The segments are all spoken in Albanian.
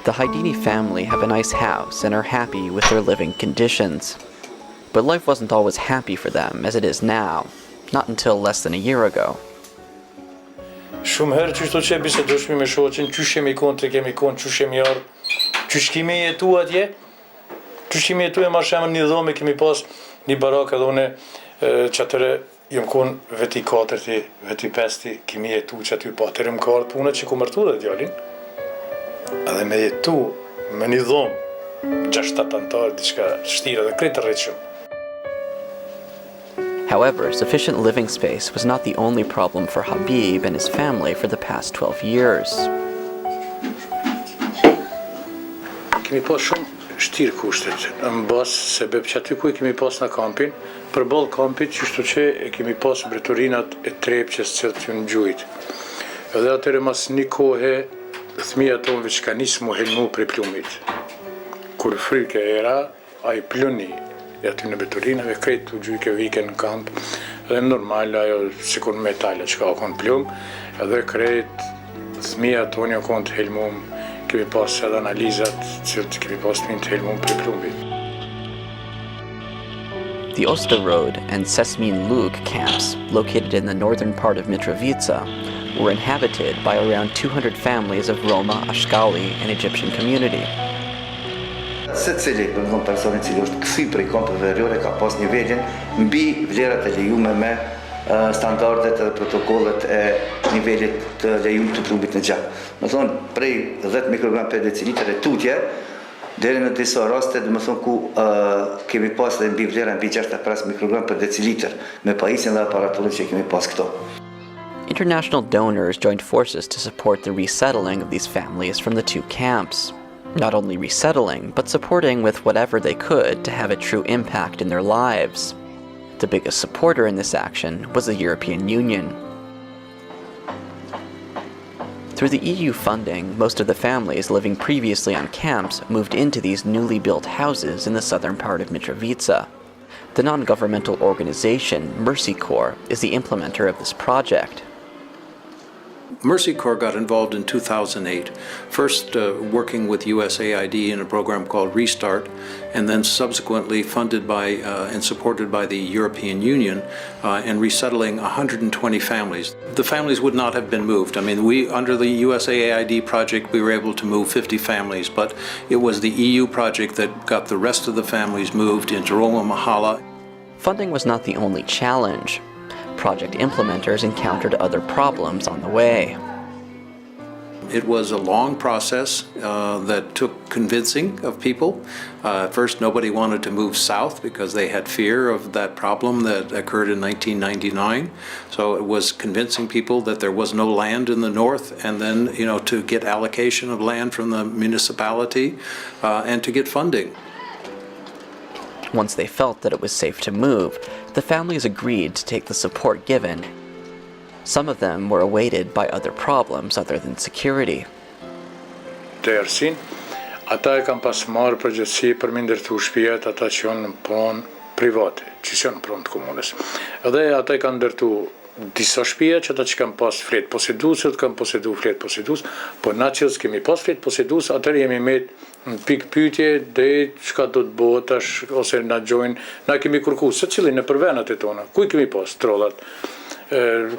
The Haidini family have a nice house and are happy with their living conditions. But life wasn't always happy for them as it is now, not until less than a year ago. Shumë herë qështu që bisedoshmi me shoqin, qysh jemi konë të kemi konë, qysh jemi ardhë, qysh kemi jetu atje, qysh kemi jetu e ma shemë një dhome, kemi pas një barak edhe une që atëre jëmë konë veti 4, veti 5, kemi jetu që aty pa atëre më ka ardhë punët që ku mërtu dhe djallin, edhe me jetu me një dhomë, 6-7 antarë, diçka shtira dhe kretë rritë shumë. However, sufficient living space was not the only problem for Habib and his family for the past 12 years. Kemi pas shumë shtirë kushtet, në basë se bep që aty ku kemi pas në kampin, për balë kampit qështu që kemi pas bretorinat e trepqes cilë të në gjujt. Edhe atëre mas një kohë, thmija tonëve që ka nisë mu helmu për plumit. Kur frike era, a i pluni, e aty në betorinave, krejt të gjujke vike në kamp, edhe normal ajo sikur metale që ka konë plum, edhe krejt thmija tonë konë të helmum, kemi pas edhe analizat cilët kemi pas të të helmum për plumit. The Osta Road and Sesmin Lug camps, located in the northern part of Mitrovica, were inhabited by around 200 families of Roma, Ashkali, and Egyptian community. Se cili personi cili është këthy prej kampeve veriore ka pas nivelin mbi vlerat e lejume me standardet dhe protokollet e nivelit të lejum të plumit në gjak. Më thonë, prej 10 mikrogram per decilitër e tutje, deri në disa raste, dhe më thonë ku kemi pas dhe mbi vlera mbi 65 mikrogram per decilitër, me pajisjen dhe aparaturën që kemi pas këto. International donors joined forces to support the resettling of these families from the two camps. Not only resettling, but supporting with whatever they could to have a true impact in their lives. The biggest supporter in this action was the European Union. Through the EU funding, most of the families living previously on camps moved into these newly built houses in the southern part of Mitrovica. The non-governmental organization Mercy Corps is the implementer of this project. Mercy Corps got involved in 2008, first working with USAID in a program called Restart, and then subsequently funded by and supported by the European Union in resettling 120 families. The families would not have been moved. I mean, under the USAID project, we were able to move 50 families, but it was the EU project that got the rest of the families moved into Roma Mahalla. Funding was not the only challenge. Project implementers encountered other problems on the way. It was a long process that took convincing of people. At first, nobody wanted to move south because they had fear of that problem that occurred in 1999. So it was convincing people that there was no land in the north, and then, to get allocation of land from the municipality and to get funding. Once they felt that it was safe to move, the families agreed to take the support given. Some of them were awaited by other problems other than security. Dersin, ata e kam pas marrë përgjegjësi për me ndërtu shtëpiat ata që janë në pronë private, që janë në pronë të komunës. Edhe ata e kanë ndërtu disa shtëpia që ata që kanë pas flet poseduesit, kanë posedu flet posedues, po na që kemi pas flet posedues, atëherë jemi me në pikë pyetje dhe çka do të bëhet tash ose na gjojnë, na kemi kërkuar secili në përvendat e tona. Ku i kemi pas trollat?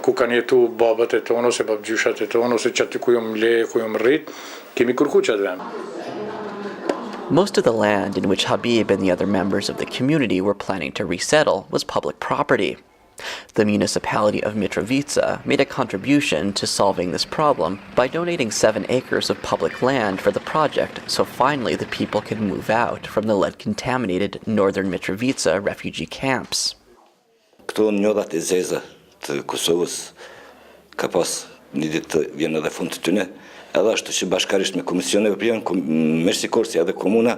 Ku kanë jetu babat e tonë ose babgjyshat e tonë ose që aty ku jom le, ku jom rrit, kemi kërkuar që atë. Most of the land in which Habib and the other members of the community were planning to resettle was public property. The municipality of Mitrovica made a contribution to solving this problem by donating 7 acres of public land for the project, so finally the people could move out from the lead-contaminated northern Mitrovica refugee camps. Këto njodhat e zeza të Kosovës ka pas një ditë të vjen edhe fund të tyne, edhe ashtu që bashkarisht me komisioneve prian, Mercy Corps edhe komuna,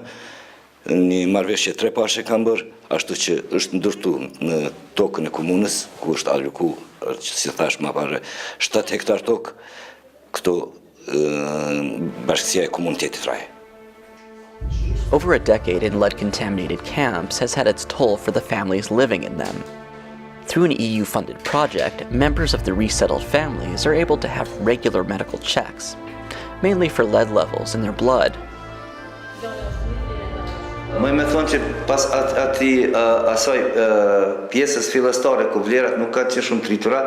një marrëveshje 3 pashe kanë bërë, ashtu që është ndërtu në tokën e komunës, ku është alloku, si thash më parë, 7 hektar tokë, këto bashkësia e komunitetit raje. Over a decade in lead-contaminated camps has had its toll for the families living in them. Through an EU-funded project, members of the resettled families are able to have regular medical checks, mainly for lead levels in their blood. Më me thonë që pas asaj pjesës fillestare ku vlerat nuk kanë qenë shumë tritura,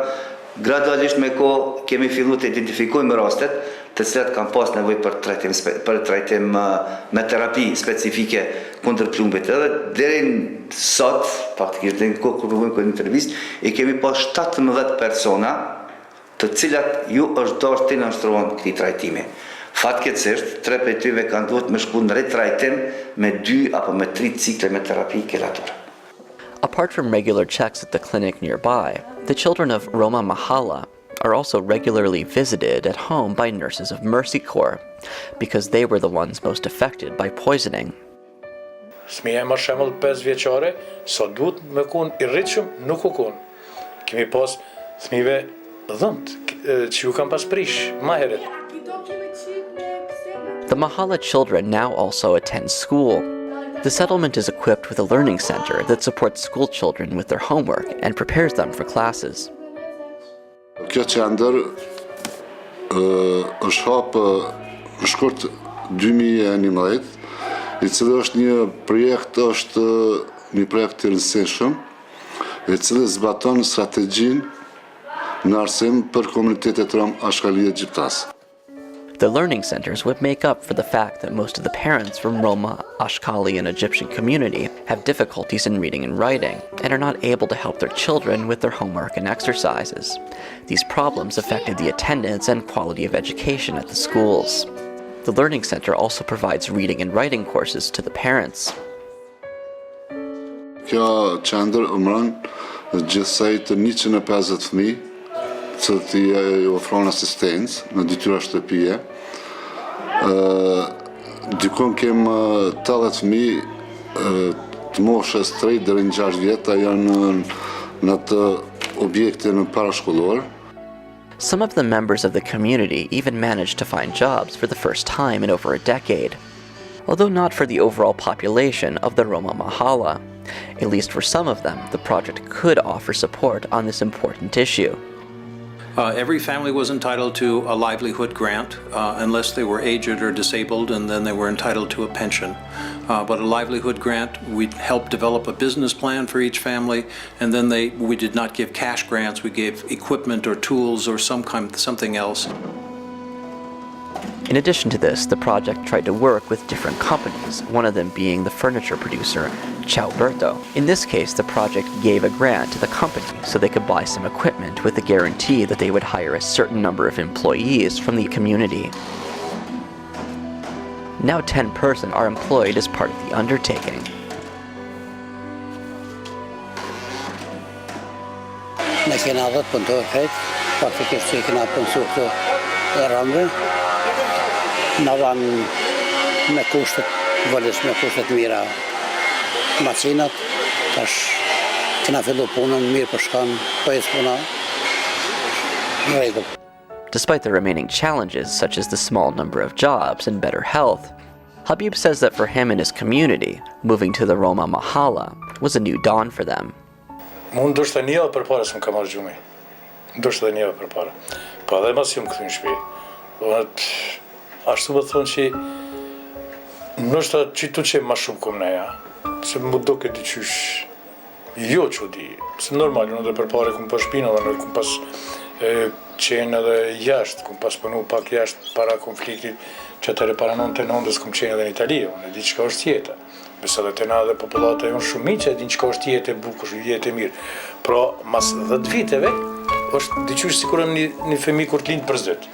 gradualisht me kohë kemi filluar të identifikojmë rastet të cilat kanë pas nevojë për trajtim me terapi specifike kundër plumbit. Edhe deri sot, faktikisht deri kur provojmë këtë intervistë, i kemi pas 17 persona të cilat ju është dashur të nënshtrohen këtij trajtimi. Fatkeqësisht, 3 prej tyre kanë duhet me shku në ritrajtim me 2 apo me 3 cikle me terapi kelator. Apart from regular checks at the clinic nearby, the children of Roma Mahalla are also regularly visited at home by nurses of Mercy Corps because they were the ones most affected by poisoning. Fëmija e për shembull 5 vjeçare, sa duhet me kon i rritshëm, nuk u kon. Kemi pas fëmijëve dhëmt që ju kanë pas prish më herët. The Mahalla children now also attend school. The settlement is equipped with a learning center that supports school children with their homework and prepares them for classes. Kjo qendër është hapë në shkurt 2011, i cili është një projekt të rëndësishëm, i cili zbaton strategjinë në arsim për komunitetet rom ashkalie gjiptas. The learning centers would make up for the fact that most of the parents from Roma, Ashkali, and Egyptian community have difficulties in reading and writing and are not able to help their children with their homework and exercises. These problems affected the attendance and quality of education at the schools. The learning center also provides reading and writing courses to the parents. Kjo qendër umron gjithsej të 150 fëmijë që i ofron asistencë në detyra shtëpie. Dikon kem 80 fëmijë të moshës 3 deri në 6 vjeta janë në atë objekte në parashkollor. Some of the members of the community even managed to find jobs for the first time in over a decade, although not for the overall population of the Roma Mahalla. At least for some of them, the project could offer support on this important issue. Every family was entitled to a livelihood grant unless they were aged or disabled, and then they were entitled to a pension. But a livelihood grant, we helped develop a business plan for each family, and then we did not give cash grants, we gave equipment or tools or something else. In addition to this, the project tried to work with different companies, one of them being the furniture producer, Ciauberto. In this case, the project gave a grant to the company so they could buy some equipment with the guarantee that they would hire a certain number of employees from the community. Now 10 persons are employed as part of the undertaking. Ne kena 10 punëtorë krejt, faktikisht që i kena punësu këto rëmëve. Në dhanë me kushtet, vëllës me kushtet mira macinat, tash kena fillu punën mirë për shkan, pëjës puna në regull. Despite the remaining challenges, such as the small number of jobs and better health, Habib says that for him and his community, moving to the Roma Mahalla was a new dawn for them. Mund ndoshta një javë përpara s'm ka marrë gjumi. Ndoshta një javë përpara. Po edhe mas jam këtu në shtëpi. Ashtu më thonë që ndoshta qitu që ma shumë kom neja, se më doke diqysh jo që di, se normal, unë dhe përpare kum pas shpina, dhe kum pas qenë edhe jashtë, kum pas pënu pak jashtë para konfliktit, që atëre para 99-ës kum qenë edhe në Itali, unë e di qëka është jetë. Besa dhe të na dhe populata jonë shumë mi që e di qëka është jetë e bukur, jetë e mirë. Pra, mas 10 viteve, është diqysh sikurën një femi kur t'lind për zëtë.